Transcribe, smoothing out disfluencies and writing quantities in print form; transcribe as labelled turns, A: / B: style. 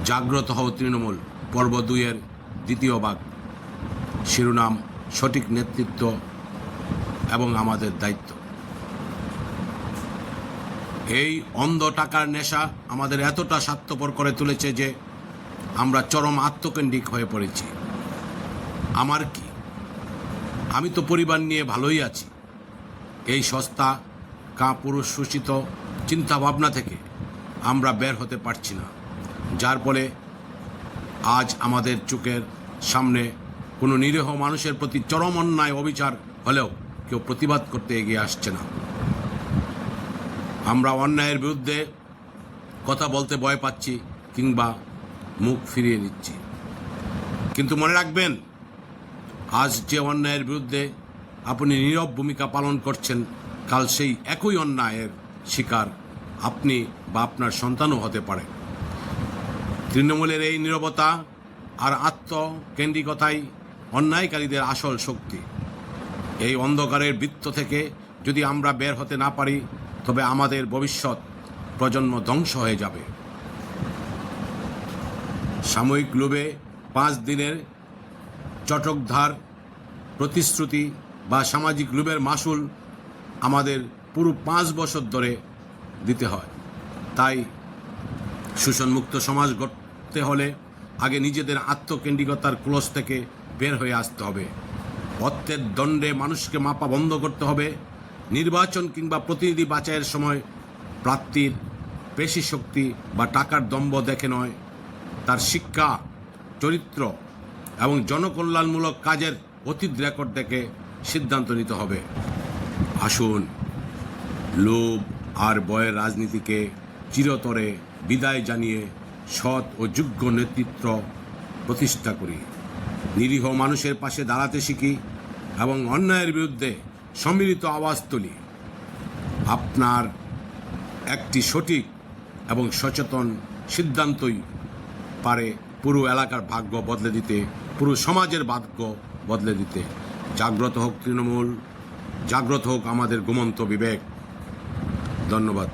A: জাগ্রত হও তৃণমূল পর্ব 2-এর দ্বিতীয় ভাগ। শিরোনাম সঠিক নেতৃত্ব এবং আমাদের দায়িত্ব। এই অন্ধ টাকার নেশা আমাদের এতটা স্বার্থপর করে তুলেছে যে আমরা চরম আত্মকেন্দ্রিক হয়ে পড়েছি। আমার কি, আমি তো পরিবার নিয়ে ভালোই আছি। এই সস্তা কাপুরুষ শোষিত চিন্তাভাবনা থেকে আমরা বের হতে পারছি না, যার ফলে আজ আমাদের চোখের সামনে কোনো নিরীহ মানুষের প্রতি চরম অন্যায় অবিচার হলেও কেউ প্রতিবাদ করতে এগিয়ে আসছে না। আমরা অন্যায়ের বিরুদ্ধে কথা বলতে ভয় পাচ্ছি কিংবা মুখ ফিরিয়ে নিচ্ছি। কিন্তু মনে রাখবেন, আজ যে অন্যায়ের বিরুদ্ধে আপনি নীরব ভূমিকা পালন করছেন, কাল সেই একই অন্যায়ের শিকার আপনি বা আপনার সন্তানও হতে পারে। তৃণমূলের এই নীরবতা আর আত্মকেন্দ্রিকতাই অন্যায়কারীদের আসল শক্তি। এই অন্ধকারের বৃত্ত থেকে যদি আমরা বের হতে না পারি, তবে আমাদের ভবিষ্যৎ প্রজন্ম ধ্বংস হয়ে যাবে। সাময়িক লোভে 5 দিনের চটকধার প্রতিশ্রুতি বা সামাজিক লোভের মাসুল আমাদের পুরো 5 বছর ধরে দিতে হয়। তাই শোষণমুক্ত সমাজ গড়তে হলে আগে নিজেদের আত্মকেন্দ্রিকতার ক্লোজ থেকে বের হয়ে আসতে হবে। অর্থের দণ্ডে মানুষকে মাপা বন্ধ করতে হবে। নির্বাচন কিংবা প্রতিনিধি বাছাইয়ের সময় প্রার্থীর পেশি শক্তি বা টাকার দম্ভ দেখে নয়, তার শিক্ষা, চরিত্র এবং জনকল্যাণমূলক কাজের অতীত রেকর্ড দেখে সিদ্ধান্ত নিতে হবে। আসুন, লোভ আর ভয়ের রাজনীতিকে চিরতরে বিদায় জানিয়ে সৎ ও যোগ্য নেতৃত্ব প্রতিষ্ঠা করি। নিরীহ মানুষের পাশে দাঁড়াতে শিখি এবং অন্যায়ের বিরুদ্ধে সম্মিলিত আওয়াজ তুলি। আপনার একটি সঠিক এবং সচেতন সিদ্ধান্তই পারে পুরো এলাকার ভাগ্য বদলে দিতে, পুরো সমাজের ভাগ্য বদলে দিতে। জাগ্রত হোক তৃণমূল, জাগ্রত হোক আমাদের ঘুমন্ত বিবেক। ধন্যবাদ।